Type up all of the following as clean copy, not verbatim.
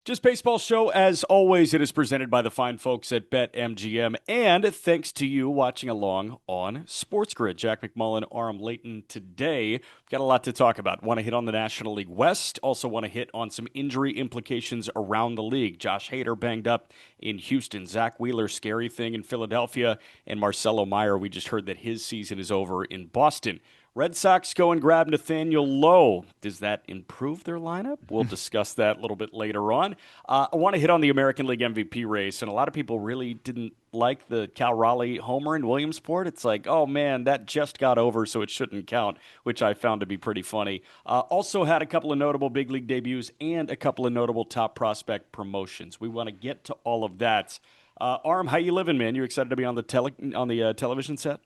Just Baseball Show, as always, it is presented by the fine folks at BetMGM. And thanks to you watching along on Sports Grid. Jack McMullen, Aram Leighton today. We've got a lot to talk about. Want to hit on the National League West. Also want to hit on some injury implications around the league. Josh Hader banged up in Houston. Zach Wheeler, scary thing in Philadelphia. And Marcelo Meyer, we just heard that his season is over in Boston. Red Sox go and grab Nathaniel Lowe. Does that improve their lineup? We'll discuss that a little bit later on. I want to hit on the American League MVP race, and a lot of people really didn't like the Cal Raleigh homer in Williamsport. It's like, oh man, that just got over, so it shouldn't count, which I found to be pretty funny. Also had a couple of notable big league debuts and a couple of notable top prospect promotions. We want to get to all of that. Arm, how you living, man? You excited to be on the television set?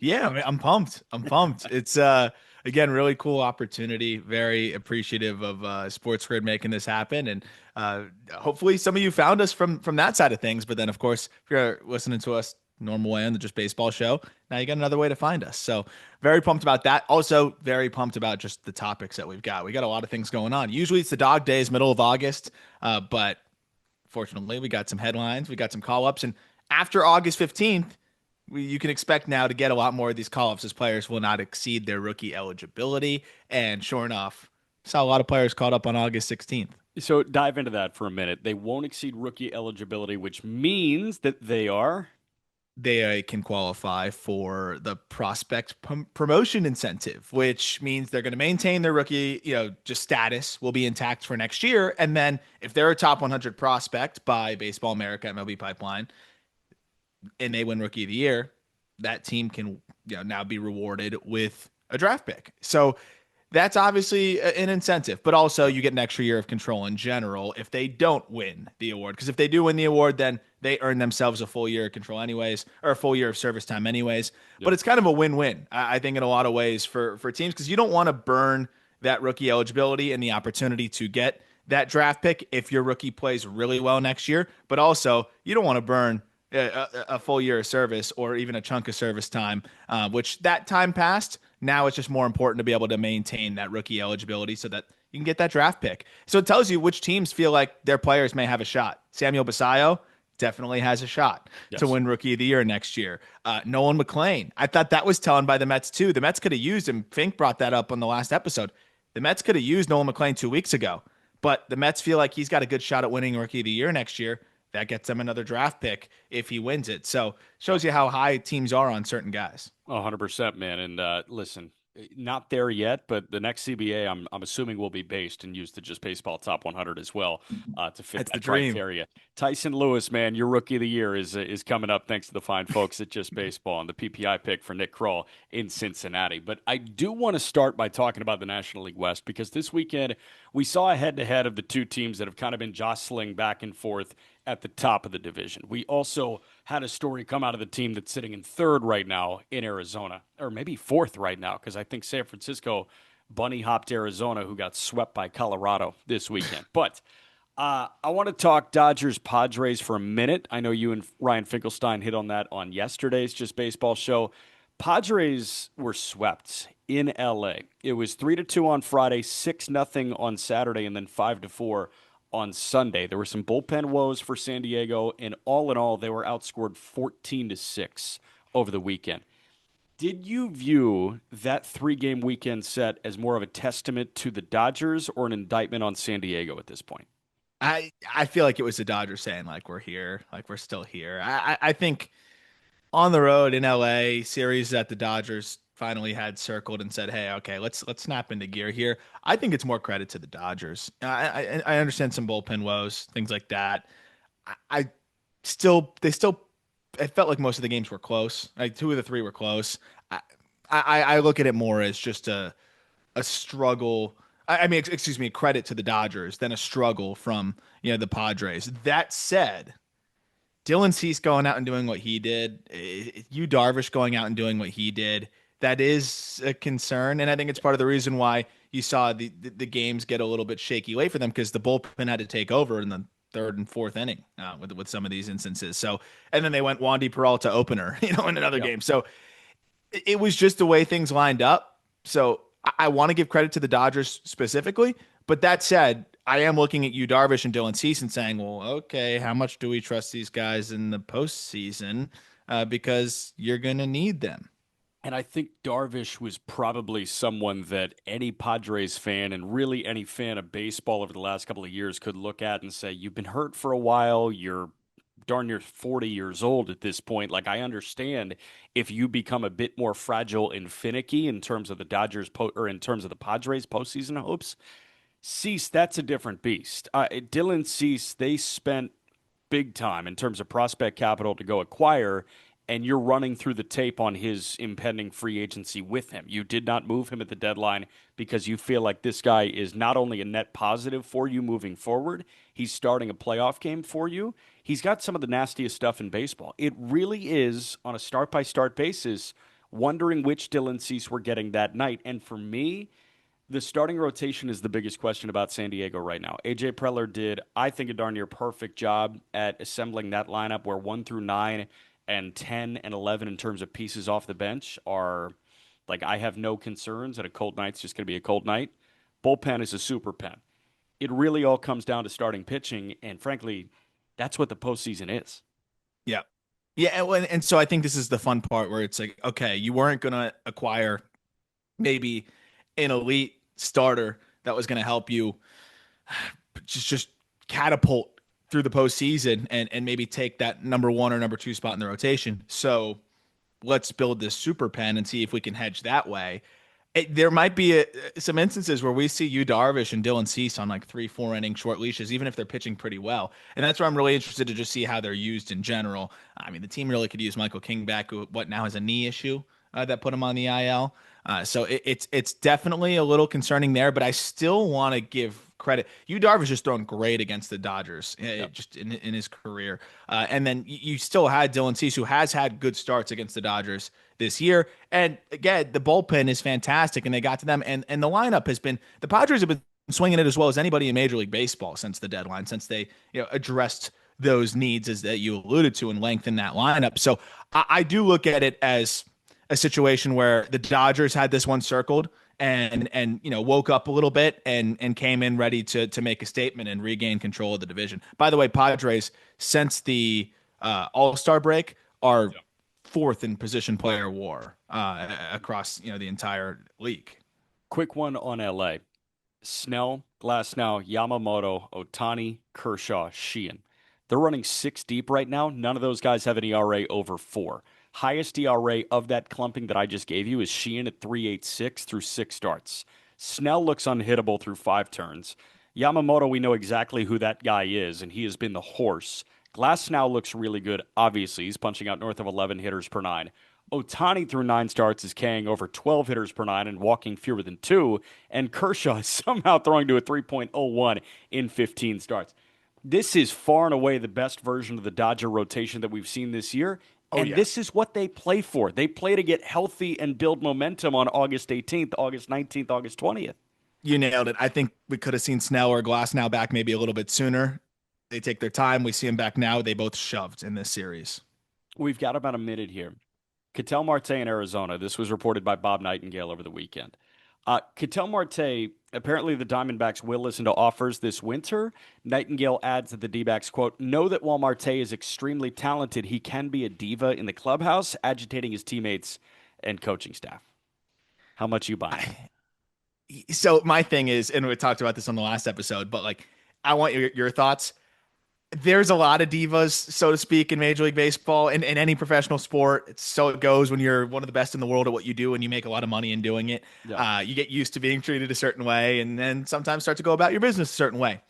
Yeah, I mean, I'm pumped. I'm pumped. It's again really cool opportunity. Very appreciative of Sports Grid making this happen, and hopefully some of you found us from that side of things. But then, of course, if you're listening to us normal way on the Just Baseball Show, now you got another way to find us. So very pumped about that. Also, very pumped about just the topics that we've got. We got a lot of things going on. Usually it's the dog days, middle of August, but fortunately we got some headlines, we got some call ups, and after August 15th. You can expect now to get a lot more of these call-ups as players will not exceed their rookie eligibility. And sure enough, saw a lot of players caught up on August 16th. So dive into that for a minute. They won't exceed rookie eligibility, which means that they are. They can qualify for the prospect promotion incentive, which means they're going to maintain their rookie, just status will be intact for next year. And then if they're a top 100 prospect by Baseball America MLB Pipeline, and they win Rookie of the Year, that team can now be rewarded with a draft pick. So that's obviously an incentive, but also you get an extra year of control in general if they don't win the award. Because if they do win the award, then they earn themselves a full year of control anyways, or a full year of service time anyways. Yep. But it's kind of a win-win, I think, in a lot of ways for teams, because you don't want to burn that rookie eligibility and the opportunity to get that draft pick if your rookie plays really well next year. But also, you don't want to burn a full year of service or even a chunk of service time, which that time passed. Now it's just more important to be able to maintain that rookie eligibility so that you can get that draft pick. So it tells you which teams feel like their players may have a shot. Samuel Basallo definitely has a shot to Yes. win Rookie of the Year next year. Nolan McLean, I thought that was telling by the Mets too. The Mets could have used him. Fink brought that up on the last episode. The Mets could have used Nolan McLean 2 weeks ago, but the Mets feel like he's got a good shot at winning Rookie of the Year next year. That gets them another draft pick if he wins it. So shows you how high teams are on certain guys. 100%, man. And listen, not there yet, but the next CBA, I'm assuming, will be based and use the Just Baseball Top 100 as well to fit That's the that dream. criteria. Tyson Lewis, man, your Rookie of the Year is coming up thanks to the fine folks at Just Baseball and the PPI pick for Nick Kroll in Cincinnati. But I do want to start by talking about the National League West because this weekend we saw a head-to-head of the two teams that have kind of been jostling back and forth at the top of the division. We also had a story come out of the team that's sitting in third right now in Arizona, or maybe fourth right now, because I think San Francisco bunny hopped Arizona, who got swept by Colorado this weekend. But I want to talk Dodgers Padres for a minute. I know you and Ryan Finkelstein hit on that on yesterday's Just Baseball show. Padres were swept in LA. It was 3-2 on Friday, 6-0 on Saturday, and then 5-4 on Sunday. There were some bullpen woes for San Diego, and all in all, they were outscored 14-6 over the weekend. Did you view that three-game weekend set as more of a testament to the Dodgers or an indictment on San Diego at this point? I feel like it was the Dodgers saying like we're here, like we're still here. I think on the road in LA, series that the Dodgers finally had circled and said, "Hey, okay, let's snap into gear here." I think it's more credit to the Dodgers. I understand some bullpen woes, things like that. I still they still it felt like most of the games were close. Like two of the three were close. I look at it more as just a struggle. I mean, excuse me, credit to the Dodgers than a struggle from the Padres. That said, Dylan Cease going out and doing what he did, you Darvish going out and doing what he did, that is a concern, and I think it's part of the reason why you saw the games get a little bit shaky late for them because the bullpen had to take over in the third and fourth inning with some of these instances. So, and then they went Wandy Peralta opener, in another Yep. game. So it was just the way things lined up. So I want to give credit to the Dodgers specifically, but that said, I am looking at you, Darvish and Dylan Cease, and saying, well, okay, how much do we trust these guys in the postseason? Because you're going to need them. And I think Darvish was probably someone that any Padres fan and really any fan of baseball over the last couple of years could look at and say, you've been hurt for a while. You're darn near 40 years old at this point. Like, I understand if you become a bit more fragile and finicky in terms of the or in terms of the Padres postseason hopes. Cease, that's a different beast. Dylan Cease, they spent big time in terms of prospect capital to go acquire, and you're running through the tape on his impending free agency with him. You did not move him at the deadline because you feel like this guy is not only a net positive for you moving forward, he's starting a playoff game for you. He's got some of the nastiest stuff in baseball. It really is, on a start by start basis, wondering which Dylan Cease we're getting that night. And for me, the starting rotation is the biggest question about San Diego right now. AJ Preller did, I think, a darn near perfect job at assembling that lineup where 1 through 9 and 10 and 11 in terms of pieces off the bench are like, I have no concerns that a cold night's just going to be a cold night. Bullpen is a super pen. It really all comes down to starting pitching, and frankly, that's what the postseason is. Yeah. Yeah. And so I think this is the fun part where it's like, okay, you weren't going to acquire maybe an elite starter that was going to help you just catapult through the postseason and maybe take that number one or number two spot in the rotation. So let's build this super pen and see if we can hedge that way. There might be some instances where we see you, Darvish, and Dylan Cease on like 3-4 inning short leashes, even if they're pitching pretty well. And that's where I'm really interested to just see how they're used in general. I mean, the team really could use Michael King back, who what now has a knee issue that put him on the IL. So it's definitely a little concerning there, but I still want to give credit. You Darvish just thrown great against the Dodgers, Yep. just in his career, and then you still had Dylan Cease, who has had good starts against the Dodgers this year. And again, the bullpen is fantastic, and they got to them, and the lineup has been the Padres have been swinging it as well as anybody in Major League Baseball since the deadline, since they addressed those needs as that you alluded to and lengthened that lineup. So I do look at it as a situation where the Dodgers had this one circled and woke up a little bit and came in ready to make a statement and regain control of the division. By the way, Padres since the All-Star break are fourth in position player WAR across the entire league. Quick one on LA. Snell, Glasnow, Yamamoto, Otani, Kershaw, Sheehan. They're running 6 deep right now. None of those guys have an ERA over 4. Highest ERA of that clumping that I just gave you is Sheehan at 3.86 through 6 starts. Snell looks unhittable through 5 turns. Yamamoto, we know exactly who that guy is, and he has been the horse. Glasnow looks really good. Obviously, he's punching out north of 11 hitters per 9. Otani through 9 starts is Kang over 12 hitters per 9 and walking fewer than 2. And Kershaw is somehow throwing to a 3.01 in 15 starts. This is far and away the best version of the Dodger rotation that we've seen this year. Oh And yeah. this is what they play for. They play to get healthy and build momentum on August 18th, August 19th, August 20th. You nailed it. I think we could have seen Snell or Glasnow back maybe a little bit sooner. They take their time. We see them back now. They both shoved in this series. We've got about a minute here. Ketel Marte in Arizona. This was reported by Bob Nightingale over the weekend. Ketel Marte, apparently the Diamondbacks will listen to offers this winter. Nightingale adds that the D-backs, quote, know that while Marte is extremely talented, he can be a diva in the clubhouse, agitating his teammates and coaching staff. How much you buying? So my thing is, and we talked about this on the last episode, but like, I want your thoughts. There's a lot of divas, so to speak, in Major League Baseball and in any professional sport. It's so it goes when you're one of the best in the world at what you do and you make a lot of money in doing it. Yeah. You get used to being treated a certain way and then sometimes start to go about your business a certain way.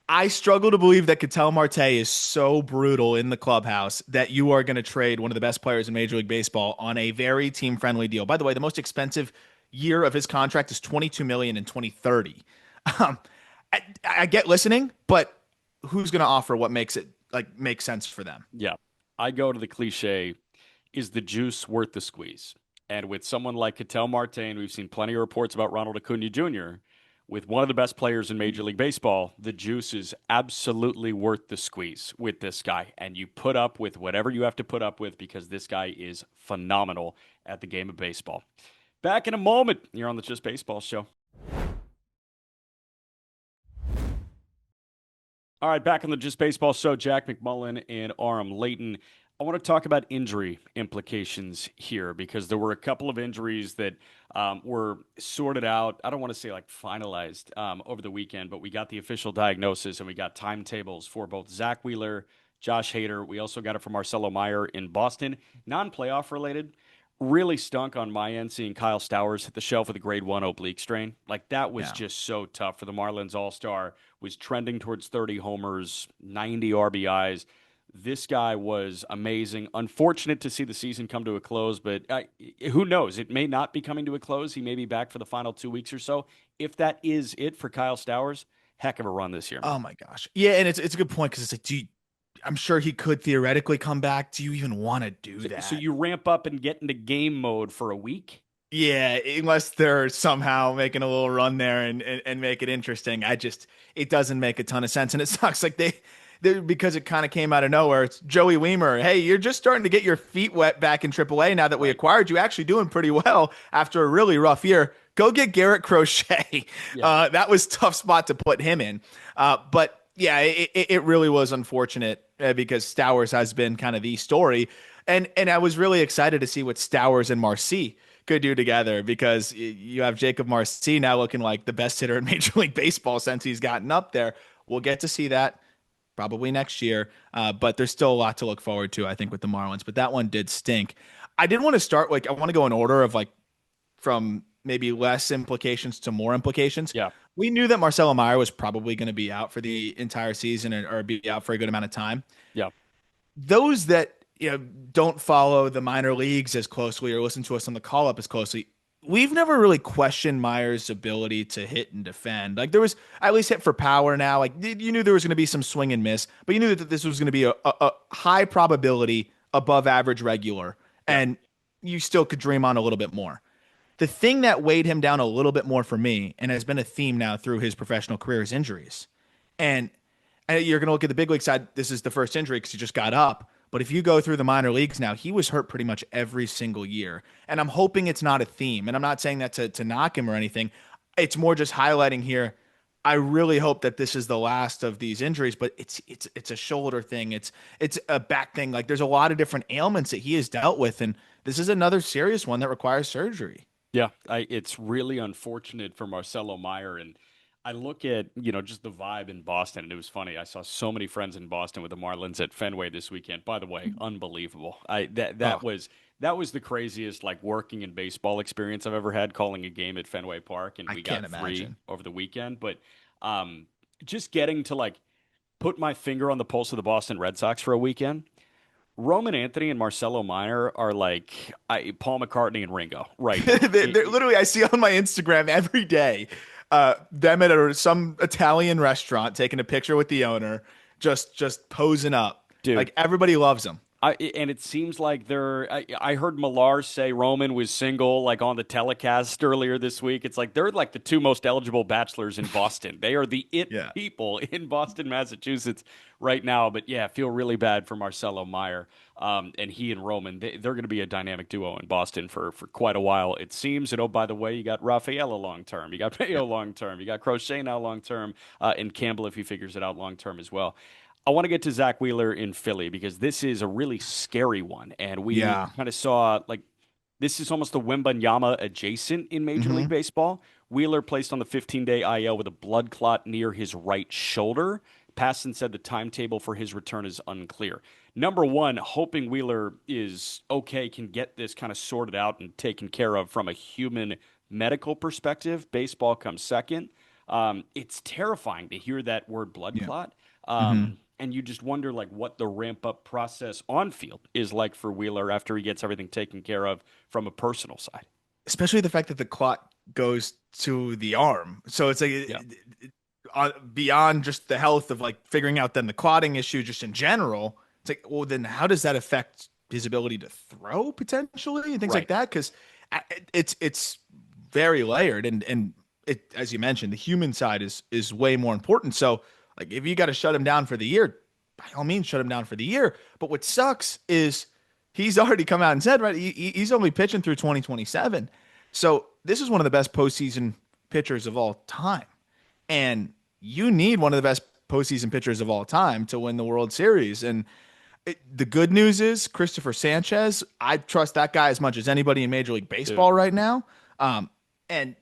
I struggle to believe that Ketel Marte is so brutal in the clubhouse that you are going to trade one of the best players in Major League Baseball on a very team-friendly deal. By the way, the most expensive year of his contract is $22 million in 2030. Um, I get listening, but who's going to offer what makes it like make sense for them? Yeah. I go to the cliche, is the juice worth the squeeze? And with someone like Ketel Marte, and we've seen plenty of reports about Ronald Acuna Jr., with one of the best players in Major League Baseball, the juice is absolutely worth the squeeze with this guy. And you put up with whatever you have to put up with because this guy is phenomenal at the game of baseball. Back in a moment. You're on the Just Baseball show. All right, back on the Just Baseball show, Jack McMullen and Aram Leighton. I want to talk about injury implications here because there were a couple of injuries that were sorted out. I don't want to say like finalized over the weekend, but we got the official diagnosis and we got timetables for both Zach Wheeler, Josh Hader. We also got it from Marcelo Meyer in Boston. Non-playoff related, really stunk on my end seeing Kyle Stowers hit the shelf with a grade 1 oblique strain. Like that was Yeah. just so tough for the Marlins All-Star. Was trending towards 30 homers, 90 RBIs. This guy was amazing. Unfortunate to see the season come to a close, but who knows? It may not be coming to a close. He may be back for the final 2 weeks or so. If that is it for Kyle Stowers, heck of a run this year, Oh man. my gosh. Yeah, and it's a good point because it's like, I'm sure he could theoretically come back. Do you even want to do So that? you ramp up and get into game mode for a week? Yeah, unless they're somehow making a little run there and make it interesting. It doesn't make a ton of sense. And it sucks. Like they because it kind of came out of nowhere. It's Joey Weimer. Hey, you're just starting to get your feet wet back in AAA now that we Right. acquired you. Actually doing pretty well after a really rough year. Go get Garrett Crochet. Yeah. That was a tough spot to put him in. But yeah, it really was unfortunate because Stowers has been kind of the story. And I was really excited to see what Stowers and Marcy could do together because you have Jacob Marcy now looking like the best hitter in Major League Baseball since he's gotten up there. We'll get to see that probably next year, but there's still a lot to look forward to, I think, with the Marlins. But that one did stink. I did want to start I want to go in order of from maybe less implications to more implications. Yeah. We knew that Marcelo Meyer was probably going to be out for the entire season or be out for a good amount of time. Yeah. Those that don't follow the minor leagues as closely or listen to us on the call up as closely, we've never really questioned Meyer's ability to hit and defend. Like there was at least hit for power now. Like you knew there was going to be some swing and miss, but you knew that this was going to be a high probability above average regular, Yeah. and you still could dream on a little bit more. The thing that weighed him down a little bit more for me, and has been a theme now through his professional career, is injuries. And you're going to look at the big league side. This is the first injury because he just got up. But if you go through the minor leagues now, he was hurt pretty much every single year. And I'm hoping it's not a theme. And I'm not saying that to knock him or anything. It's more just highlighting here. I really hope that this is the last of these injuries, but it's a shoulder thing. It's a back thing. Like there's a lot of different ailments that he has dealt with, and this is another serious one that requires surgery. Yeah, it's really unfortunate for Marcelo Meyer. And I look at, just the vibe in Boston, and it was funny. I saw so many friends in Boston with the Marlins at Fenway this weekend. By the way, unbelievable. Oh, That was the craziest like working in baseball experience I've ever had, calling a game at Fenway Park, and I we can't got three imagine. over the weekend. But just getting to like put my finger on the pulse of the Boston Red Sox for a weekend. Roman Anthony and Marcelo Meyer are like Paul McCartney and Ringo right now. They're literally, I see on my Instagram every day, them at some Italian restaurant taking a picture with the owner, just posing up. Dude, Like everybody loves them. and it seems like I heard Millar say Roman was single, like on the telecast earlier this week. It's like they're like the two most eligible bachelors in Boston. They are the it Yeah. people in Boston, Massachusetts right now. But yeah, I feel really bad for Marcelo Meyer. And he and Roman, they're going to be a dynamic duo in Boston for quite a while, it seems. And oh, by the way, you got Rafaela long term, you got Mayo long term, you got Crochet now long term, and Campbell if he figures it out long term as well. I want to get to Zach Wheeler in Philly because this is a really scary one. And we Yeah. kind of saw like this is almost the Wembanyama adjacent in Major League Hmm. Baseball. Wheeler placed on the 15-day IL with a blood clot near his right shoulder. Passon said the timetable for his return is unclear. Number one, hoping Wheeler is okay, can get this kind of sorted out and taken care of from a human medical perspective. Baseball comes second. It's terrifying to hear that word blood Yeah. clot. Hmm. And you just wonder like what the ramp up process on field is like for Wheeler after he gets everything taken care of from a personal side. Especially the fact that the clot goes to the arm. So it's like Yeah. beyond just the health of like figuring out then the clotting issue just in general. It's like, well, then how does that affect his ability to throw potentially and things like Right. that? Because it's very layered and it, as you mentioned, the human side is way more important. So like if you got to shut him down for the year, by all means shut him down for the year. But what sucks is he's already come out and said, right, he's only pitching through 2027. So this is one of the best postseason pitchers of all time. And you need one of the best postseason pitchers of all time to win the World Series. And the good news is Christopher Sanchez. I trust that guy as much as anybody in Major League Dude, Baseball right now. And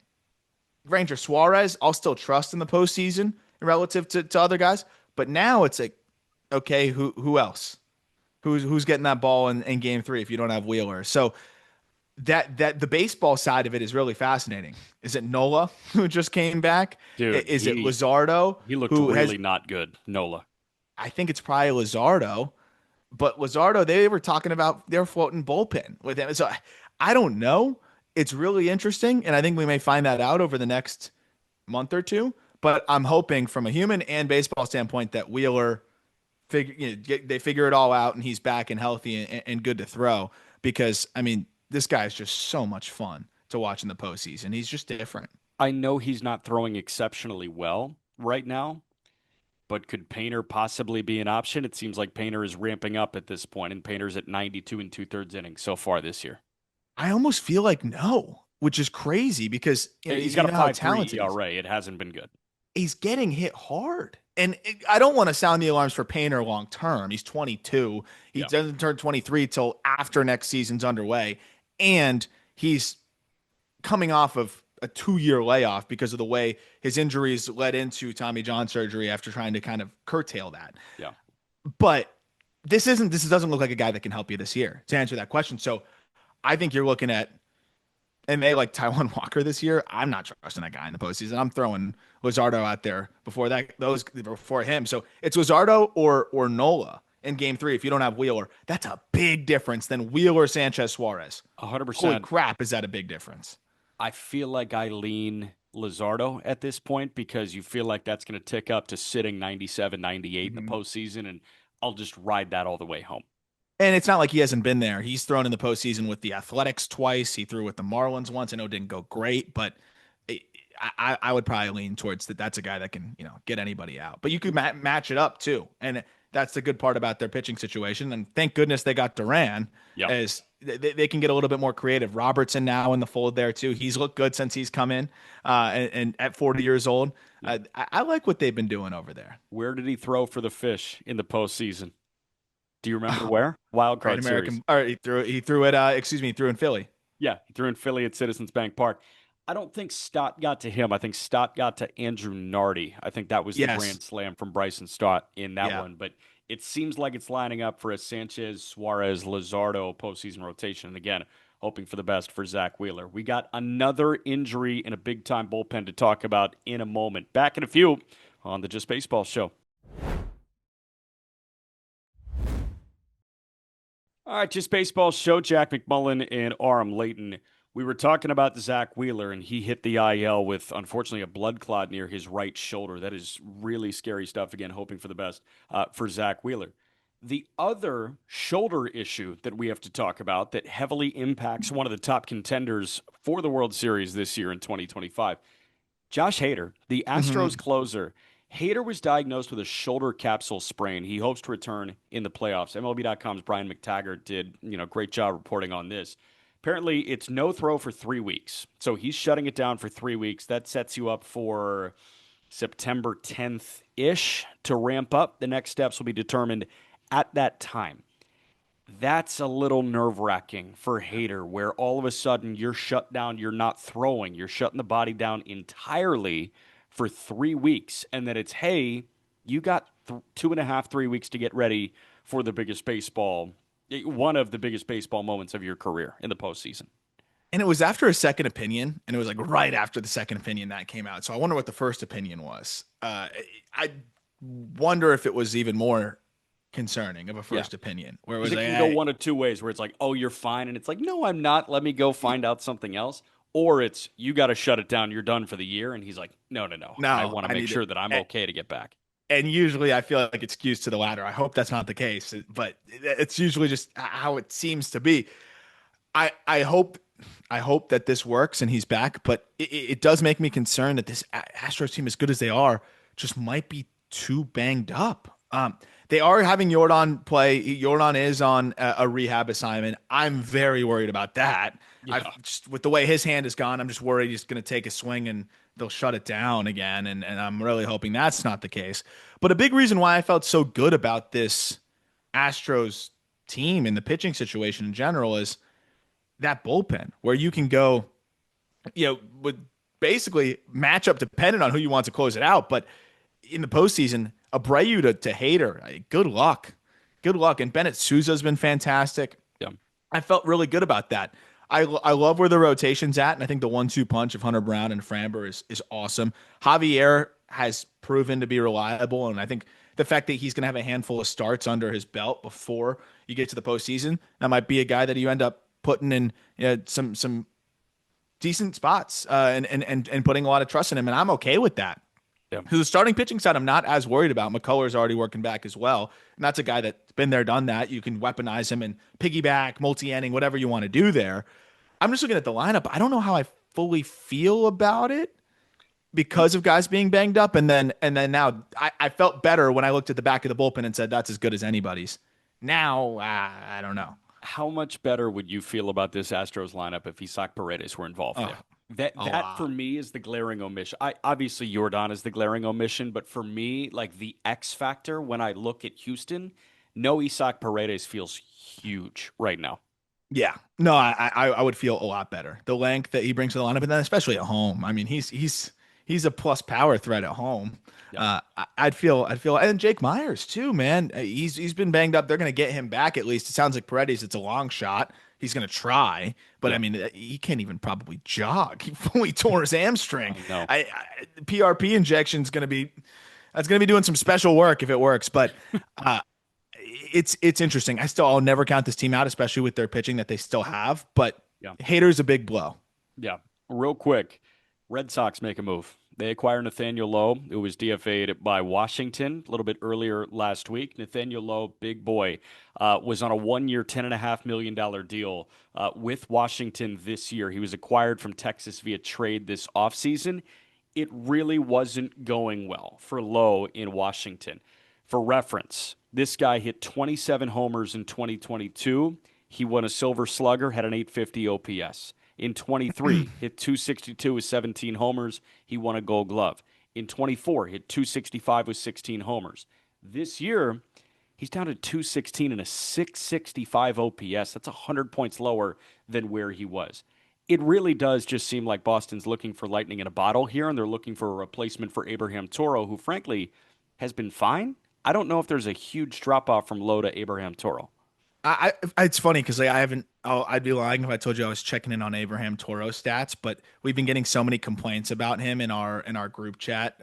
Ranger Suarez, I'll still trust in the postseason relative to other guys. But now it's like, okay, who else? Who's getting that ball in game three if you don't have Wheeler? So that the baseball side of it is really fascinating. Is it Nola who just came back? dude, Is it Luzardo he looked who has? really not good, Nola. I think it's probably Luzardo, but Luzardo, they were talking about they're floating bullpen with him. So I don't know. It's really interesting, and I think we may find that out over the next month or two. But I'm hoping, from a human and baseball standpoint, that Wheeler they figure it all out and he's back and healthy and good to throw. Because I mean, this guy is just so much fun to watch in the postseason. He's just different. I know he's not throwing exceptionally well right now, but could Painter possibly be an option? It seems like Painter is ramping up at this point, and Painter's at 92 and two-thirds innings so far this year. I almost feel like no, which is crazy because He's you got a know how 5.3 talented he is. ERA. It hasn't been good. He's getting hit hard. And I don't want to sound the alarms for Painter long term. He's 22. He Yeah. doesn't turn 23 till after next season's underway. And he's coming off of a 2-year layoff because of the way his injuries led into Tommy John surgery after trying to kind of curtail that. Yeah. But this doesn't look like a guy that can help you this year, to answer that question. So I think you're looking at, and they like Taiwan Walker this year. I'm not trusting that guy in the postseason. I'm throwing Luzardo out there before him. So it's Luzardo or Nola in game three. If you don't have Wheeler, that's a big difference than Wheeler, Sanchez, Suarez. Holy 100%. crap, is that a big difference? I feel like I lean Luzardo at this point because you feel like that's going to tick up to sitting 97, 98 in the postseason, and I'll just ride that all the way home. And it's not like he hasn't been there. He's thrown in the postseason with the Athletics twice. He threw with the Marlins once. I know it didn't go great, but I would probably lean towards that. That's a guy that can, get anybody out. But you could match it up too, and that's the good part about their pitching situation. And thank goodness they got Duran, Yep. as they can get a little bit more creative. Robertson now in the fold there too. He's looked good since he's come in, and at 40 years old, I like what they've been doing over there. Where did he throw for the Fish in the postseason? Do you remember where? Wild Great card series. American. Or he threw it. He threw in Philly. Yeah, he threw in Philly at Citizens Bank Park. I don't think Stott got to him. I think Stott got to Andrew Nardi. I think that was the Yes. grand slam from Bryson Stott in that Yeah. one. But it seems like it's lining up for a Sanchez, Suarez, Luzardo postseason rotation. And again, hoping for the best for Zach Wheeler. We got another injury in a big time bullpen to talk about in a moment. Back in a few on the Just Baseball Show. All right, Just Baseball Show. Jack McMullen and Aram Layton. We were talking about Zach Wheeler, and he hit the IL with, unfortunately, a blood clot near his right shoulder. That is really scary stuff. Again, hoping for the best for Zach Wheeler. The other shoulder issue that we have to talk about that heavily impacts one of the top contenders for the World Series this year in 2025, Josh Hader, the Astros closer. Hader was diagnosed with a shoulder capsule sprain. He hopes to return in the playoffs. MLB.com's Brian McTaggart did, great job reporting on this. Apparently, it's no throw for 3 weeks. So he's shutting it down for 3 weeks. That sets you up for September 10th-ish to ramp up. The next steps will be determined at that time. That's a little nerve-wracking for Hader, where all of a sudden you're shut down, you're not throwing, you're shutting the body down entirely for 3 weeks, and then it's, hey, you got 2.5, 3 weeks to get ready for the biggest baseball, one of the biggest baseball moments of your career in the postseason. And it was after a second opinion, and it was like right after the second opinion that came out. So I wonder what the first opinion was. I wonder if it was even more concerning of a first opinion, where it was It like, can go one of two ways, where it's like, oh, you're fine, and it's like, no, I'm not. Let me go find out something else. Or it's, you got to shut it down. You're done for the year. And he's like, no. I want to make sure that I'm okay to get back. And usually I feel like it's skewed to the latter. I hope that's not the case, but it's usually just how it seems to be. I hope that this works and he's back, but it does make me concerned that this Astros team, as good as they are, just might be too banged up. They are having Jordan play. Jordan is on a rehab assignment. I'm very worried about that. Yeah. Just with the way his hand has gone, I'm just worried he's going to take a swing and they'll shut it down again, and I'm really hoping that's not the case. But a big reason why I felt so good about this Astros team in the pitching situation in general is that bullpen where you can go, with basically matchup dependent on who you want to close it out. But in the postseason, Abreu to Hader, good luck. Good luck. And Bennett Sousa's been fantastic. Yeah. I felt really good about that. I love where the rotation's at, and I think the 1-2 punch of Hunter Brown and Framber is awesome. Javier has proven to be reliable, and I think the fact that he's going to have a handful of starts under his belt before you get to the postseason, that might be a guy that you end up putting in some decent spots and putting a lot of trust in him, and I'm okay with that. Yeah. Who's starting pitching side, I'm not as worried about. McCullers already working back as well. And that's a guy that's been there, done that. You can weaponize him and piggyback, multi-inning, whatever you want to do there. I'm just looking at the lineup. I don't know how I fully feel about it because of guys being banged up. And then now I felt better when I looked at the back of the bullpen and said that's as good as anybody's. Now, I don't know. How much better would you feel about this Astros lineup if Isaac Paredes were involved there? That for me is the glaring omission. Obviously Jordan is the glaring omission, but for me, like the X factor when I look at Houston, no Isaac Paredes feels huge right now. Yeah, no, I would feel a lot better. The length that he brings to the lineup, and then especially at home. I mean, he's a plus power threat at home. Yeah. I'd feel, and Jake Myers too, man. He's been banged up. They're gonna get him back at least. It sounds like Paredes. It's a long shot. He's gonna try, but I mean, he can't even probably jog. He fully tore his hamstring. No. PRP injection's gonna be doing some special work if it works, but. It's interesting. I'll never count this team out, especially with their pitching that they still have. But Hader's a big blow. Yeah. Real quick, Red Sox make a move. They acquire Nathaniel Lowe, who was DFA'd by Washington a little bit earlier last week. Nathaniel Lowe, big boy, was on a 1-year, $10.5 million deal with Washington this year. He was acquired from Texas via trade this offseason. It really wasn't going well for Lowe in Washington. For reference, this guy hit 27 homers in 2022. He won a Silver Slugger, had an 850 OPS. In 23, hit 262 with 17 homers. He won a Gold Glove. In 24, hit 265 with 16 homers. This year, he's down to 216 and a 665 OPS. That's 100 points lower than where he was. It really does just seem like Boston's looking for lightning in a bottle here, and they're looking for a replacement for Abraham Toro, who frankly has been fine. I don't know if there's a huge drop-off from Lowe to Abraham Toro. It's funny because I haven't. I'd be lying if I told you I was checking in on Abraham Toro stats, but we've been getting so many complaints about him in our group chat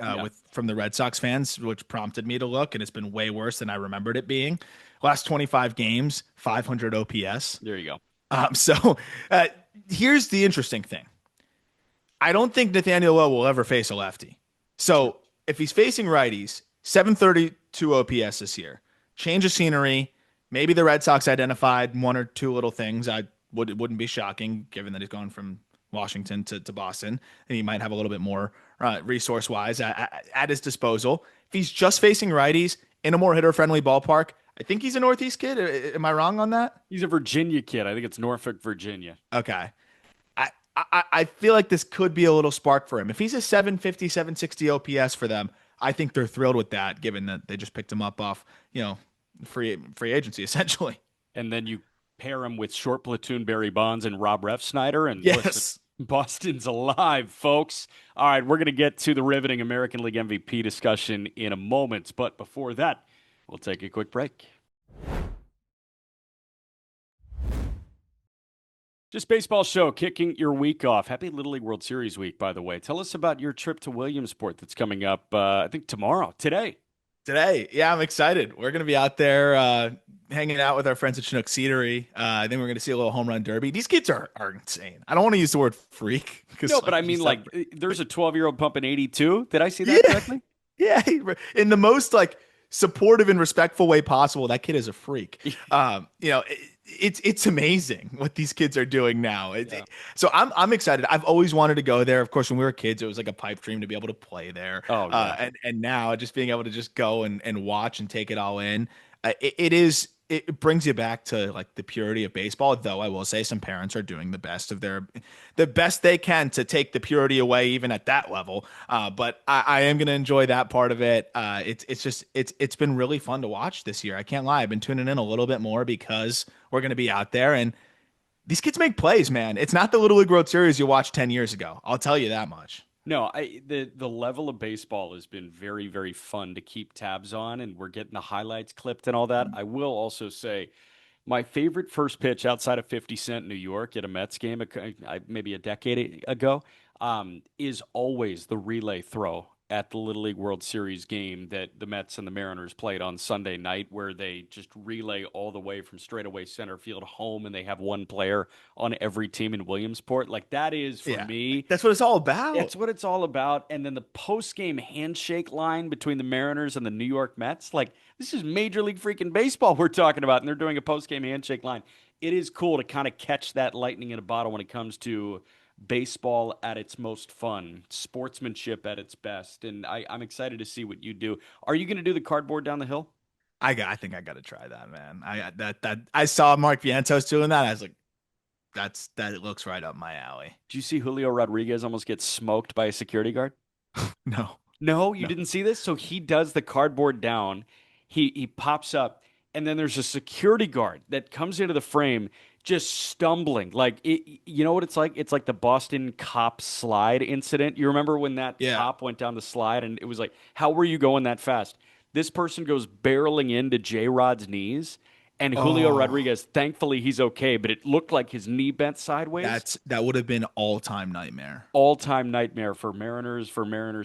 from the Red Sox fans, which prompted me to look, and it's been way worse than I remembered it being. Last 25 games, 500 OPS. There you go. Here's the interesting thing. I don't think Nathaniel Lowe will ever face a lefty. So if he's facing righties, 732 OPS this year. Change of scenery. Maybe the Red Sox identified one or two little things. It wouldn't be shocking given that he's gone from Washington to Boston, and he might have a little bit more resource-wise at his disposal. If he's just facing righties in a more hitter-friendly ballpark, I think he's a Northeast kid. Am I wrong on that? He's a Virginia kid. I think it's Norfolk, Virginia. Okay. I feel like this could be a little spark for him. If he's a 750, 760 OPS for them, I think they're thrilled with that, given that they just picked him up off, free agency, essentially. And then you pair him with short platoon Barry Bonds and Rob Refsnyder, and yes, Boston's alive, folks. All right, we're going to get to the riveting American League MVP discussion in a moment, but before that, we'll take a quick break. Just Baseball Show, kicking your week off. Happy Little League World Series week, by the way. Tell us about your trip to Williamsport that's coming up, I think today. Yeah, I'm excited. We're going to be out there hanging out with our friends at Chinook Cedary. Then we're going to see a little home run derby. These kids are insane. I don't want to use the word freak. No, but I mean, there's a 12-year-old pumping 82. Did I see that correctly? Yeah, in the most supportive and respectful way possible. That kid is a freak. It's amazing what these kids are doing now. So I'm excited. I've always wanted to go there. Of course, when we were kids, it was like a pipe dream to be able to play there. And now just being able to just go and watch and take it all in. It is it brings you back to like the purity of baseball. Though I will say some parents are doing the best they can to take the purity away, even at that level. But I am going to enjoy that part of it. It's been really fun to watch this year. I can't lie. I've been tuning in a little bit more because we're going to be out there and these kids make plays, man. It's not the Little League World Series you watched 10 years ago. I'll tell you that much. No, the level of baseball has been very, very fun to keep tabs on, and we're getting the highlights clipped and all that. I will also say my favorite first pitch outside of 50 Cent New York at a Mets game, maybe a decade ago, is always the relay throw at the Little League World Series game that the Mets and the Mariners played on Sunday night, where they just relay all the way from straightaway center field home, and they have one player on every team in Williamsport. Like that is for Yeah, me. that's what it's all about. That's what it's all about. And then the post game handshake line between the Mariners and the New York Mets. Like, this is Major League freaking baseball we're talking about. And they're doing a post game handshake line. It is cool to kind of catch that lightning in a bottle when it comes to baseball at its most fun, sportsmanship at its best. And I'm excited to see what you do. Are you going to do the cardboard down the hill? I think I got to try that, man. I saw Mark Vientos doing that. I was like, that looks right up my alley. Did you see Julio Rodriguez almost get smoked by a security guard? No, No, you no. didn't see this? So he does the cardboard down. He pops up, and then there's a security guard that comes into the frame just stumbling. Like you know what it's like? It's like the Boston cop slide incident. You remember when that Yeah. cop went down the slide and it was like, how were you going that fast? This person goes barreling into J Rod's knees, and Julio Oh, Rodriguez, thankfully he's okay, but it looked like his knee bent sideways. that would have been all time nightmare. All-time nightmare for Mariners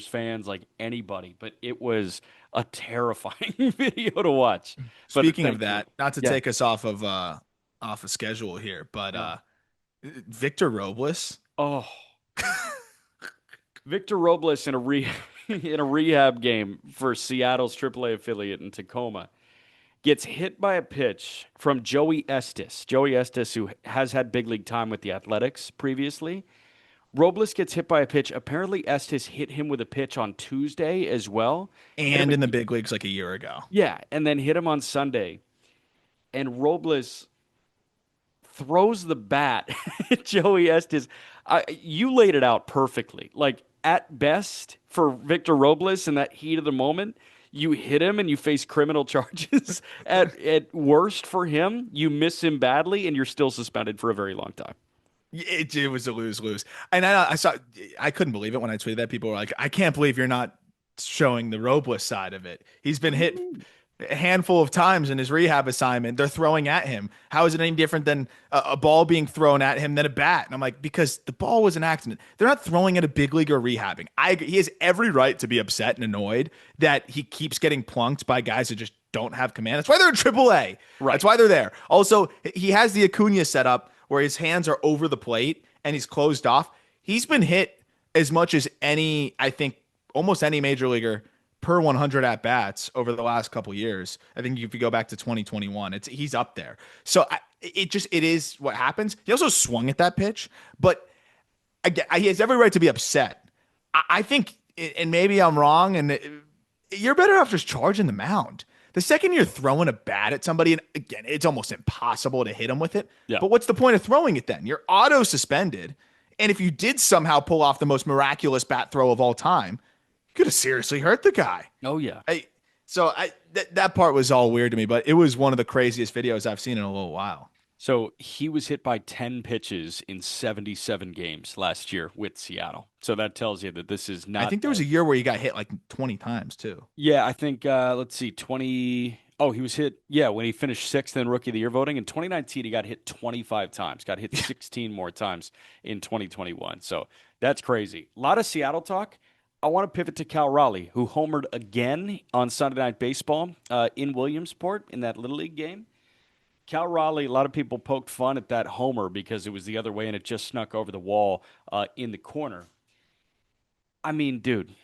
fans, like anybody. But it was a terrifying video to watch. But Speaking of thankfully, that, not to yeah. take us off of schedule here, but No. Victor Robles. Oh, Victor Robles in a in a rehab game for Seattle's AAA affiliate in Tacoma gets hit by a pitch from Joey Estes. Joey Estes, who has had big league time with the Athletics previously. Robles gets hit by a pitch. Apparently, Estes hit him with a pitch on Tuesday as well. Hit him, And in the big leagues like a year ago. yeah, and then hit him on Sunday. And Robles throws the bat at Joey Estes. You laid it out perfectly. Like at best for Victor Robles in that heat of the moment, you hit him and you face criminal charges. At worst for him, you miss him badly and you're still suspended for a very long time. It was a lose lose, and I couldn't believe it when I tweeted that. People were like, "I can't believe you're not showing the Robles side of it. He's been What do you hit mean? a handful of times in his rehab assignment. They're throwing at him. How is it any different than a ball being thrown at him than a bat?" And I'm like, because the ball was an accident. They're not throwing at a big league or rehabbing. He has every right to be upset and annoyed that he keeps getting plunked by guys that just don't have command. That's why they're in AAA. Right. That's why they're there. Also, he has the Acuna setup where his hands are over the plate and he's closed off. He's been hit as much as any, I think, almost any major leaguer per 100 at bats over the last couple years. I think if you go back to 2021, he's up there. So it is what happens. He also swung at that pitch, but again, he has every right to be upset. I think, and maybe I'm wrong, and you're better off just charging the mound. The second you're throwing a bat at somebody, and again, it's almost impossible to hit them with it. Yeah. But what's the point of throwing it then? You're auto suspended. And if you did somehow pull off the most miraculous bat throw of all time, you could have seriously hurt the guy. Oh yeah. That part was all weird to me, but it was one of the craziest videos I've seen in a little while. So he was hit by 10 pitches in 77 games last year with Seattle. So that tells you that this is I not think there was a year where he got hit like 20 times too. Yeah, I think let's see, 20. Oh, he was hit. Yeah, when he finished sixth in Rookie of the Year voting in 2019, he got hit 25 times. Got hit 16 more times in 2021. So that's crazy. A lot of Seattle talk. I want to pivot to Cal Raleigh, who homered again on Sunday Night Baseball in Williamsport in that Little League game. Cal Raleigh, a lot of people poked fun at that homer because it was the other way and it just snuck over the wall in the corner. I mean, dude,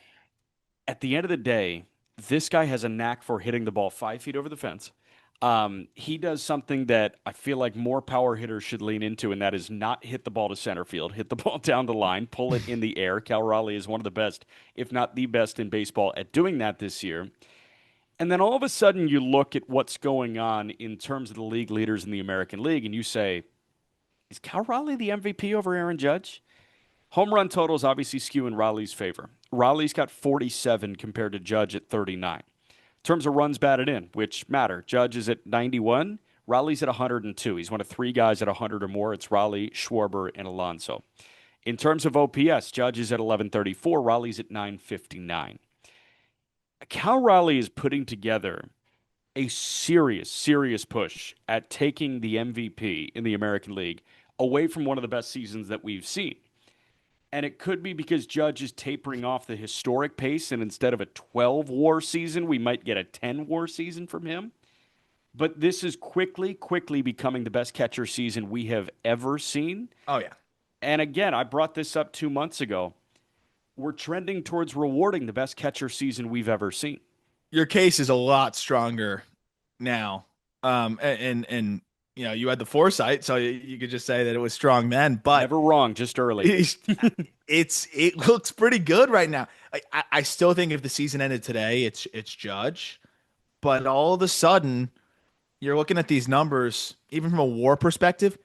at the end of the day, this guy has a knack for hitting the ball 5 feet over the fence. He does something that I feel like more power hitters should lean into, and that is not hit the ball to center field, hit the ball down the line, pull it in the air. Cal Raleigh is one of the best, if not the best, in baseball at doing that this year. And then all of a sudden, you look at what's going on in terms of the league leaders in the American League, and you say, is Cal Raleigh the MVP over Aaron Judge? Home run totals obviously skew in Raleigh's favor. Raleigh's got 47 compared to Judge at 39. In terms of runs batted in, which matter, Judge is at 91, Raleigh's at 102. He's one of three guys at 100 or more. It's Raleigh, Schwarber, and Alonso. In terms of OPS, Judge is at 1134, Raleigh's at 959. Cal Raleigh is putting together a serious, serious push at taking the MVP in the American League away from one of the best seasons that we've seen. And it could be because Judge is tapering off the historic pace, and instead of a 12 WAR season, we might get a 10 WAR season from him. But this is quickly, quickly becoming the best catcher season we have ever seen. Oh yeah. And again, I brought this up 2 months ago. We're trending towards rewarding the best catcher season we've ever seen. Your case is a lot stronger now. And you know, you had the foresight, so you could just say that it was strong then, but Never wrong, just early. it looks pretty good right now. I still think if the season ended today, it's Judge, but all of a sudden you're looking at these numbers, even from a WAR perspective,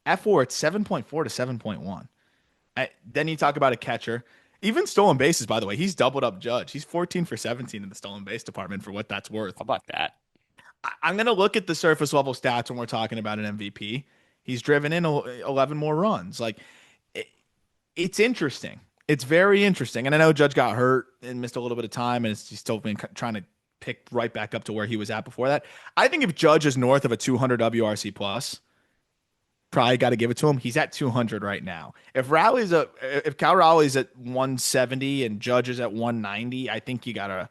F4 it's 7.4 to 7.1. Then you talk about a catcher. Even stolen bases, by the way, he's doubled up Judge. He's 14 for 17 in the stolen base department for what that's worth. How about that? I'm going to look at the surface level stats when we're talking about an MVP. He's driven in 11 more runs. Like, it's interesting. It's very interesting. And I know Judge got hurt and missed a little bit of time, and he's still been trying to pick right back up to where he was at before that. I think if Judge is north of a 200 WRC plus, probably got to give it to him. He's at 200 right now. If Cal Raleigh's at 170 and Judge is at 190, I think you gotta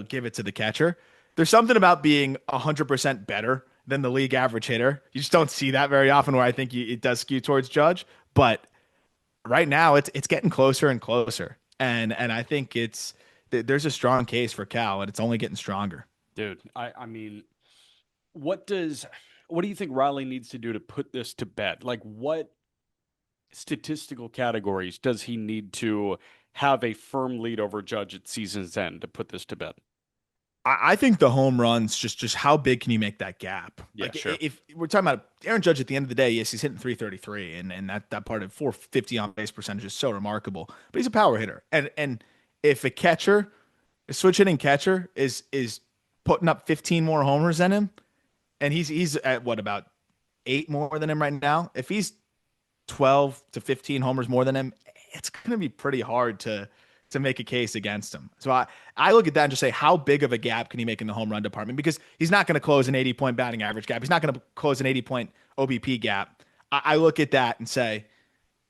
give it to the catcher. There's something about being 100% better than the league average hitter. You just don't see that very often. Where I think it does skew towards Judge, but right now it's getting closer and closer, and I think there's a strong case for Cal, and it's only getting stronger. Dude, I mean, what does what do you think Riley needs to do to put this to bed? Like, what statistical categories does he need to have a firm lead over Judge at season's end to put this to bed? I think the home runs, just how big can you make that gap? Yeah, Like sure. if we're talking about Aaron Judge at the end of the day, yes, he's hitting 333, and that part of 450 on base percentage is so remarkable. But he's a power hitter, and if a switch hitting catcher is putting up 15 more homers than him, and he's at what, about 8 more than him right now. If he's 12 to 15 homers more than him, it's going to be pretty hard to make a case against him. So I look at that and just say, how big of a gap can he make in the home run department? Because he's not going to close an 80-point batting average gap. He's not going to close an 80-point OBP gap. I look at that and say,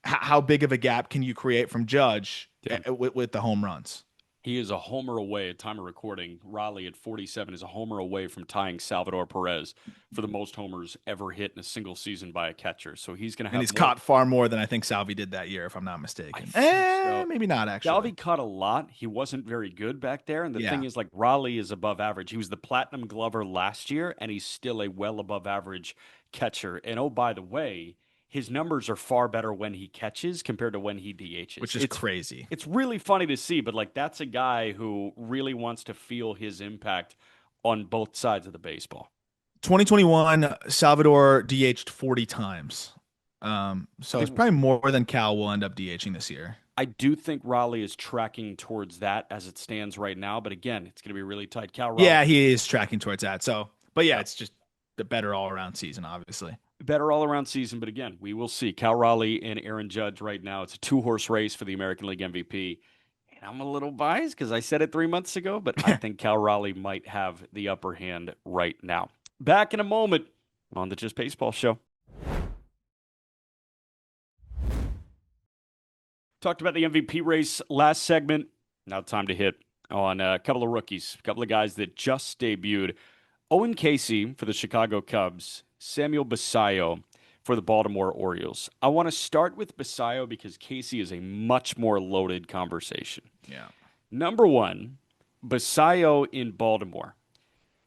how big of a gap can you create from Judge with the home runs? He is a homer away at time of recording. Raleigh at 47 is a homer away from tying Salvador Perez for the most homers ever hit in a single season by a catcher. So he's going to have And he's more. caught far more than I think Salvi did that year, if I'm not mistaken. I think so. Maybe not actually. Salvi caught a lot. He wasn't very good back there. And the Yeah. thing is, like, Raleigh is above average. He was the platinum glover last year, and he's still a well above average catcher. And oh, by the way, his numbers are far better when he catches compared to when he DHs. Which is crazy. It's really funny to see, but like that's a guy who really wants to feel his impact on both sides of the baseball. 2021, Salvador DH'd 40 times. So it's probably more than Cal will end up DHing this year. I do think Raleigh is tracking towards that as it stands right now, but again, it's going to be really tight. Cal Raleigh, Yeah, he is tracking towards that. So, but yeah, it's just the better all around season, obviously. better all around season, but again, we will see. Cal Raleigh and Aaron Judge right now. It's a 2-horse race for the American League MVP. And I'm a little biased because I said it 3 months ago, but I think Cal Raleigh might have the upper hand right now. Back in a moment on the Just Baseball Show. Talked about the MVP race last segment. Now time to hit on a couple of rookies, a couple of guys that just debuted. Owen Casey for the Chicago Cubs, Samuel Basallo for the Baltimore Orioles. I want to start with Basallo because Casey is a much more loaded conversation. Yeah. Number one, Basallo in Baltimore.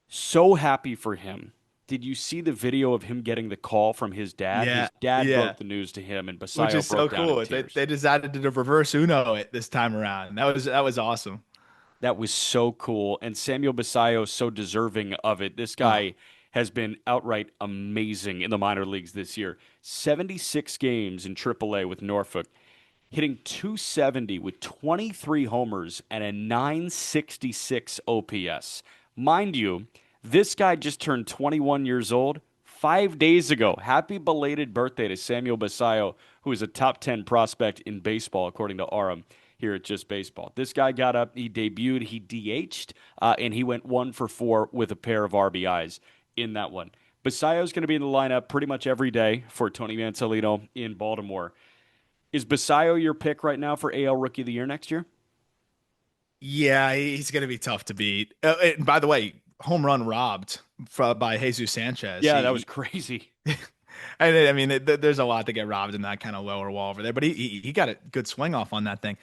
So happy for him. Did you see the video of him getting the call from his dad? Yeah, His dad yeah. broke the news to him, and Basallo Which is so broke down cool. in tears. They decided to reverse Uno it this time around. That was awesome. That was so cool. And Samuel Basallo so deserving of it. This Oh, guy has been outright amazing in the minor leagues this year. 76 games in AAA with Norfolk, hitting 270 with 23 homers and a 966 OPS. Mind you, this guy just turned 21 years old 5 days ago. Happy belated birthday to Samuel Basallo, who is a top 10 prospect in baseball, according to Aram here at Just Baseball. This guy got up, he debuted, he DH'd, and he went 1 for 4 with a pair of RBIs in that one. Basallo's going to be in the lineup pretty much every day for Tony Mansolino in Baltimore. Is Basallo your pick right now for AL Rookie of the Year next year? yeah, he's going to be tough to beat. And by the way, home run robbed by Jesus Sanchez. Yeah, that was crazy. I mean, there's a lot to get robbed in that kind of lower wall over there, but he got a good swing off on that thing.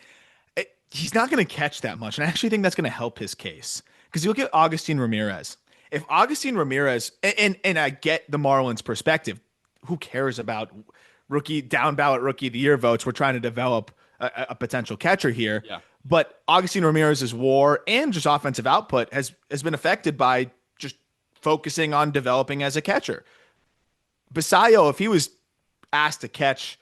He's not going to catch that much, and I actually think that's going to help his case because you look at Augustin Ramirez. If Augustin Ramirez, and I get the Marlins' perspective, who cares about rookie down ballot rookie of the year votes? We're trying to develop a potential catcher here, Yeah. but Augustin Ramirez's WAR and just offensive output has been affected by just focusing on developing as a catcher. Basallo, if he was asked to catch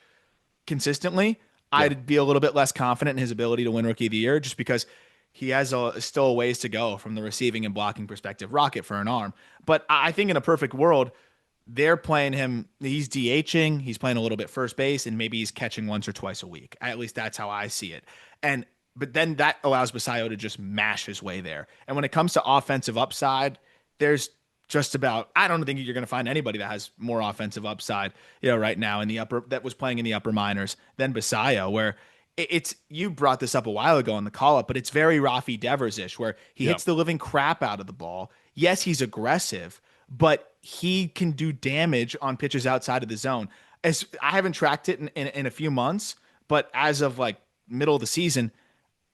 consistently, Yeah. I'd be a little bit less confident in his ability to win Rookie of the Year just because he has still a ways to go from the receiving and blocking perspective. Rocket for an arm. But I think in a perfect world, they're playing him. He's DHing. He's playing a little bit first base, and maybe he's catching once or twice a week. At least that's how I see it. And but then that allows Basallo to just mash his way there. And when it comes to offensive upside, there's just about I don't think you're going to find anybody that has more offensive upside, right now in the upper that was playing in the upper minors than Basallo, where it's you brought this up a while ago on the call up, but it's very Rafi Devers-ish, where he Yeah. hits the living crap out of the ball. Yes, he's aggressive, but he can do damage on pitches outside of the zone. As I haven't tracked it in a few months, but as of like middle of the season,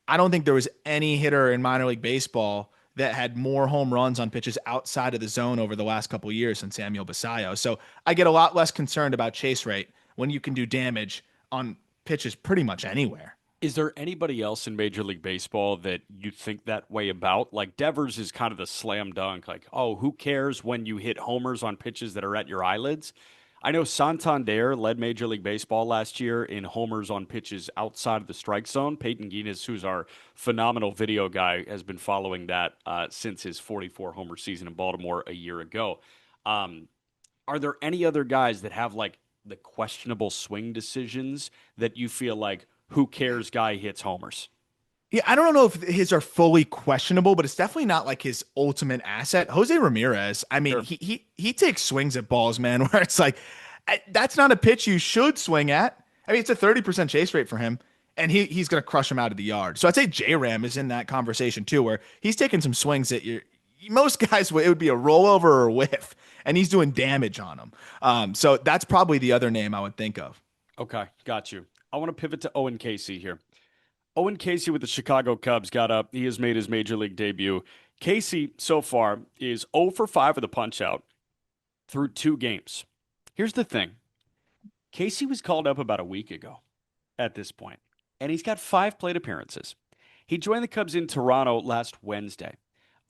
I don't think there was any hitter in minor league baseball that had more home runs on pitches outside of the zone over the last couple of years than Samuel Basallo. So I get a lot less concerned about chase rate when you can do damage on pitches pretty much anywhere. Is there anybody else in Major League Baseball that you think that way about? Like Devers is kind of the slam dunk. Like, oh, who cares when you hit homers on pitches that are at your eyelids? I know Santander led Major League Baseball last year in homers on pitches outside of the strike zone. Peyton Guinness, who's our phenomenal video guy, has been following that since his 44 homer season in Baltimore a year ago. Um, are there any other guys that have like the questionable swing decisions that you feel like who cares guy hits homers? Yeah, I don't know if his are fully questionable, but it's definitely not like his ultimate asset. Jose Ramirez, I mean, Sure. he takes swings at balls, man, where it's like that's not a pitch you should swing at. I mean, it's a 30% chase rate for him, and he's gonna crush him out of the yard. So I'd say J Ram is in that conversation too, where he's taking some swings that you most guys it would be a rollover or a whiff, and he's doing damage on them. So that's probably the other name I would think of. Okay, got you. I want to pivot to Owen Casey here. Owen Casey with the Chicago Cubs got up. He has made his major league debut. Casey, so far, is 0 for 5 with a punch out through 2 games. Here's the thing Casey was called up about a week ago at this point, and he's got 5 plate appearances. He joined the Cubs in Toronto last Wednesday.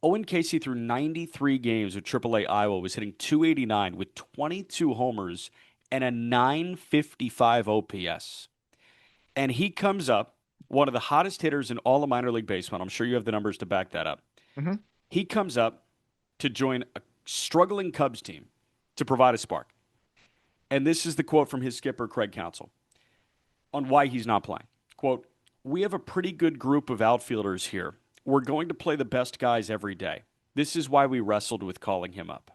Owen Casey, through 93 games with AAA Iowa, was hitting 289 with 22 homers and a 955 OPS. And he comes up, one of the hottest hitters in all of minor league baseball. I'm sure you have the numbers to back that up. Mhm. He comes up to join a struggling Cubs team to provide a spark. And this is the quote from his skipper, Craig Counsell, on why he's not playing. Quote, we have a pretty good group of outfielders here. We're going to play the best guys every day. This is why we wrestled with calling him up.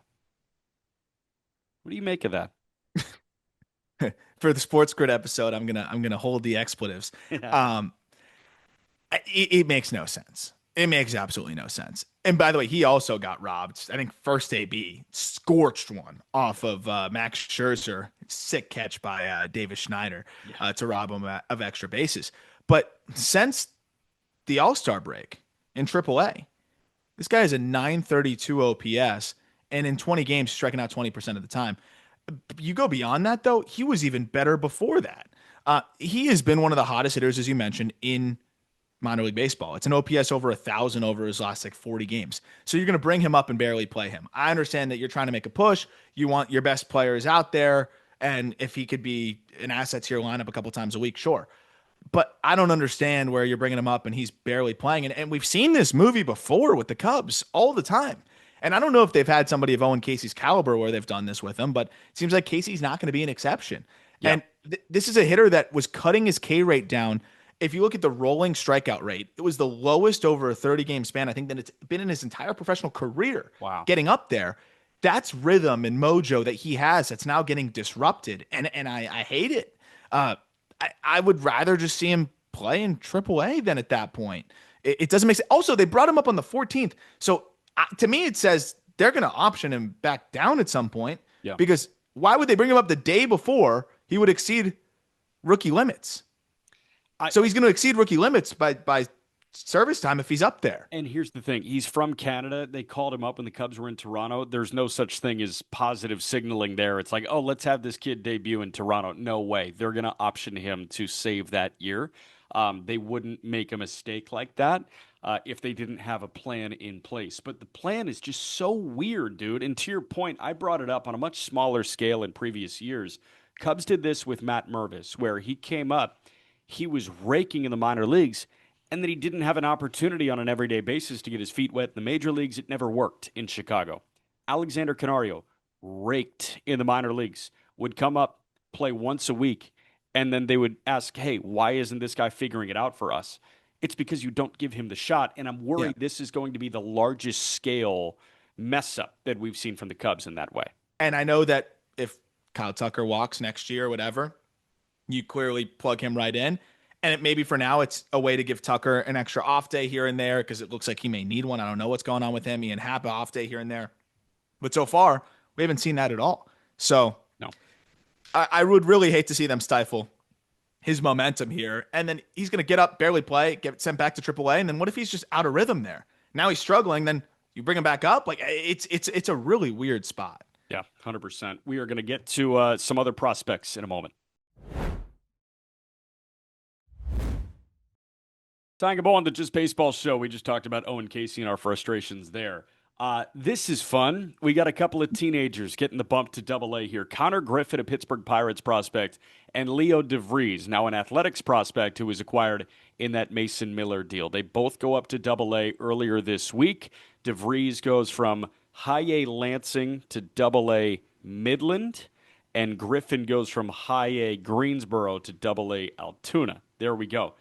What do you make of that? For the Sports Grid episode, I'm gonna hold the expletives. Yeah. Um, it makes no sense. It makes absolutely no sense. And by the way, he also got robbed. I think first AB scorched one off of Max Scherzer. Sick catch by Davis Schneider to rob him of extra bases. But since the All Star break in AAA, this guy has a 932 OPS, and in 20 games, striking out 20% of the time. You go beyond that, though, he was even better before that. He has been one of the hottest hitters, as you mentioned, in minor league baseball. It's an OPS over 1,000 over his last like 40 games. So you're going to bring him up and barely play him. I understand that you're trying to make a push. You want your best players out there. And if he could be an asset to your lineup a couple times a week, sure. But I don't understand where you're bringing him up and he's barely playing. And we've seen this movie before with the Cubs all the time. And I don't know if they've had somebody of Owen Casey's caliber where they've done this with him, but it seems like Casey's not going to be an exception. Yeah. And this is a hitter that was cutting his K rate down. If you look at the rolling strikeout rate, it was the lowest over a 30 game span, I think, that it's been in his entire professional career. Wow. Getting up there. That's rhythm and mojo that he has that's now getting disrupted. And I hate it. I would rather just see him play in AAA than at that point. It doesn't make sense. Also, they brought him up on the 14th. So to me, it says they're going to option him back down at some point. Yeah. Because why would they bring him up the day before he would exceed rookie limits? So he's going to exceed rookie limits by service time if he's up there. And here's the thing. He's from Canada. They called him up when the Cubs were in Toronto. There's no such thing as positive signaling there. It's like, oh, let's have this kid debut in Toronto. No way. They're going to option him to save that year. They wouldn't make a mistake like that if they didn't have a plan in place. But the plan is just so weird, dude. And to your point, I brought it up on a much smaller scale in previous years. Cubs did this with Matt Mervis, where he came up, he was raking in the minor leagues, and that he didn't have an opportunity on an everyday basis to get his feet wet in the major leagues. It never worked in Chicago. Alexander Canario raked in the minor leagues, would come up, play once a week, and then they would ask, hey, why isn't this guy figuring it out for us? It's because you don't give him the shot, and I'm worried this is going to be the largest scale mess up that we've seen from the Cubs in that way. And I know that if Kyle Tucker walks next year or whatever, you clearly plug him right in. And maybe for now, it's a way to give Tucker an extra off day here and there because it looks like he may need one. I don't know what's going on with him. Ian Happ, off day here and there. But so far, we haven't seen that at all. So no, I would really hate to see them stifle his momentum here. And then he's going to get up, barely play, get sent back to AAA. And then what if he's just out of rhythm there? Now he's struggling. Then you bring him back up. Like it's a really weird spot. Yeah, 100%. We are going to get to some other prospects in a moment. Tying a bow on the Just Baseball show, we just talked about Owen Casey and our frustrations there. This is fun. We got a couple of teenagers getting the bump to Double-A here. Connor Griffin, a Pittsburgh Pirates prospect, and Leo DeVries, now an Athletics prospect who was acquired in that Mason Miller deal. They both go up to Double-A earlier this week. DeVries goes from High-A Lansing to Double-A Midland, and Griffin goes from High-A Greensboro to Double-A Altoona. There we go.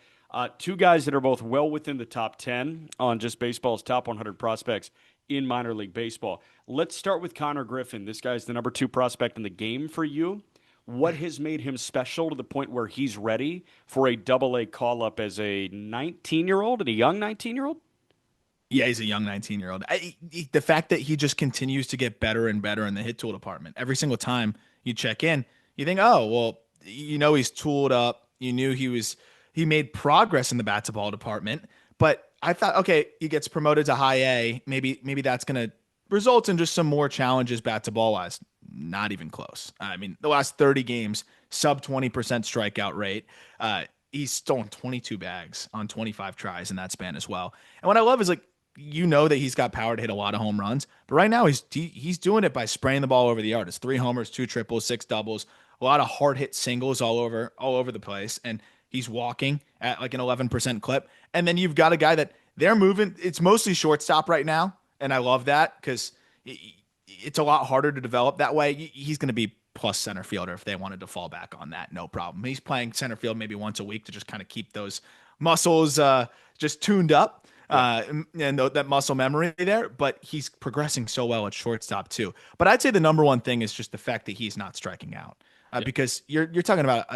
Two guys that are both well within the top 10 on Just Baseball's top 100 prospects in minor league baseball. Let's start with Connor Griffin. This guy's the number 2 prospect in the game for you. What has made him special to the point where he's ready for a Double-A call-up as a 19-year-old and a young 19-year-old? Yeah, he's a young 19-year-old. The fact that he just continues to get better and better in the hit tool department. Every single time you check in, you think, oh, well, you know he's tooled up. You knew he made progress in the bat to ball department, but I thought, okay, he gets promoted to High A. Maybe that's going to result in just some more challenges bat to ball wise. Not even close. I mean, the last 30 games, sub 20% strikeout rate. He's stolen 22 bags on 25 tries in that span as well. And what I love is like, you know that he's got power to hit a lot of home runs, but right now he's doing it by spraying the ball over the yard. It's 3 homers, 2 triples, 6 doubles, a lot of hard hit singles all over the place. And he's walking at like an 11% clip. And then you've got a guy that they're moving. It's mostly shortstop right now. And I love that because it's a lot harder to develop that way. He's going to be plus center fielder if they wanted to fall back on that. No problem. He's playing center field maybe once a week to just kind of keep those muscles just tuned up and that muscle memory there. But he's progressing so well at shortstop too. But I'd say the number one thing is just the fact that he's not striking out. Because you're talking about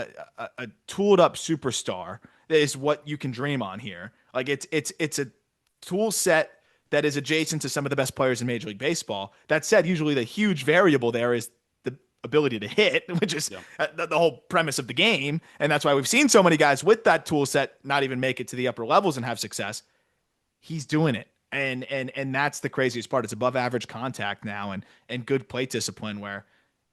a tooled up superstar that is what you can dream on here. Like it's a tool set that is adjacent to some of the best players in Major League Baseball. That said, usually the huge variable there is the ability to hit, which is the whole premise of the game. And that's why we've seen so many guys with that tool set not even make it to the upper levels and have success. He's doing it. And that's the craziest part. It's above average contact now and good plate discipline where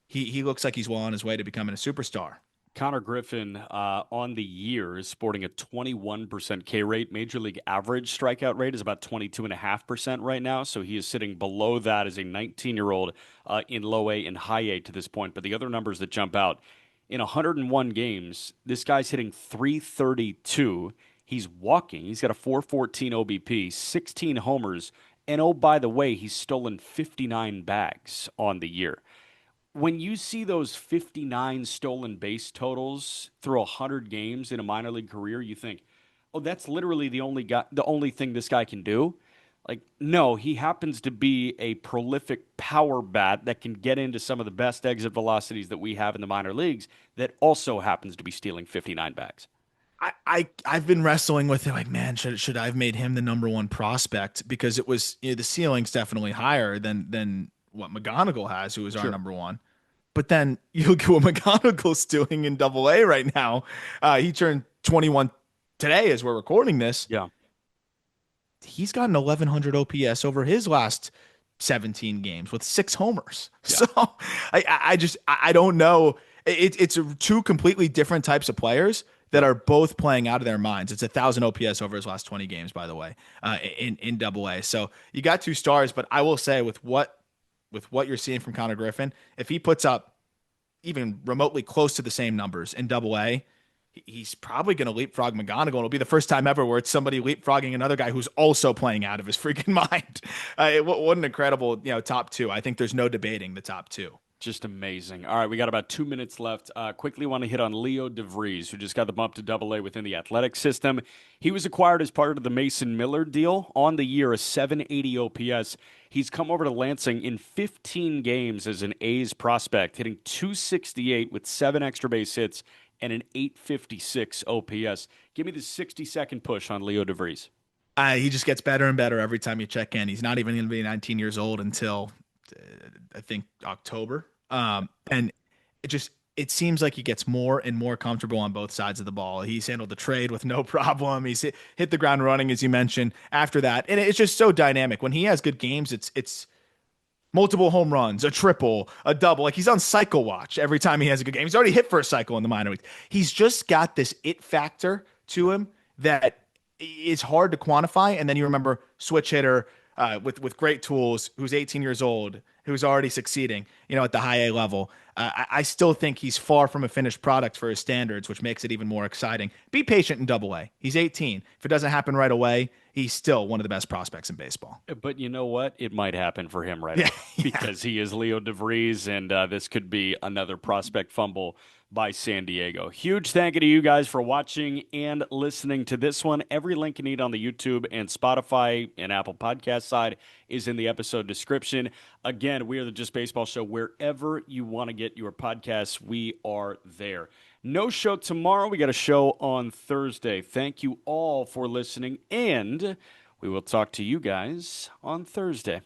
he looks like he's well on his way to becoming a superstar. Connor Griffin on the year is sporting a 21% K rate. Major league average strikeout rate is about 22.5% right now. So he is sitting below that as a 19-year-old in low A and high A to this point. But the other numbers that jump out in 101 games, this guy's hitting 332. He's walking. He's got a 414 OBP, 16 homers. And oh, by the way, he's stolen 59 bags on the year. When you see those 59 stolen base totals through 100 games in a minor league career, you think, "Oh, that's literally the only thing this guy can do." Like, no, he happens to be a prolific power bat that can get into some of the best exit velocities that we have in the minor leagues that also happens to be stealing 59 bags. I've been wrestling with it like, man, should I have made him the number one prospect? Because it was, the ceiling's definitely higher than what McGonigal has, who is our Sure. number one. But then you look at what McGonigal's doing in Double A right now. He turned 21 today as we're recording this. Yeah. He's got an 1100 OPS over his last 17 games with 6 homers. Yeah. So I don't know. It's two completely different types of players that are both playing out of their minds. It's 1,000 OPS over his last 20 games, by the way, in Double A. So you got two stars, but I will say with what you're seeing from Connor Griffin, if he puts up even remotely close to the same numbers in Double A, he's probably going to leapfrog McGonigal. It'll be the first time ever where it's somebody leapfrogging another guy who's also playing out of his freaking mind. What an incredible, top two. I think there's no debating the top two. Just amazing. All right, we got about 2 minutes left. Quickly want to hit on Leo DeVries, who just got the bump to Double A within the athletic system. He was acquired as part of the Mason Miller deal. On the year, a 780 OPS. He's come over to Lansing in 15 games as an A's prospect, hitting 268 with 7 extra base hits and an 856 OPS. Give me the 60-second push on Leo DeVries. He just gets better and better every time you check in. He's not even going to be 19 years old until I think October. And it seems like he gets more and more comfortable on both sides of the ball. He's handled the trade with no problem. He's hit the ground running, as you mentioned, after that. And it's just so dynamic. When he has good games, it's multiple home runs, a triple, a double. Like, he's on cycle watch every time he has a good game. He's already hit for a cycle in the minor leagues. He's just got this it factor to him that is hard to quantify. And then you remember switch hitter, with great tools, who's 18 years old, who's already succeeding, at the high A level. I still think he's far from a finished product for his standards, which makes it even more exciting. Be patient in Double A. He's 18. If it doesn't happen right away, he's still one of the best prospects in baseball. But you know what? It might happen for him right Yeah, away because he is Leo DeVries, and this could be another prospect fumble by San Diego. Huge thank you to you guys for watching and listening to this one. Every link you need on the YouTube and Spotify and Apple Podcast side is in the episode description. Again, we are the Just Baseball Show. Wherever you want to get your podcasts, we are there. No show tomorrow. We got a show on Thursday. Thank you all for listening, and we will talk to you guys on Thursday.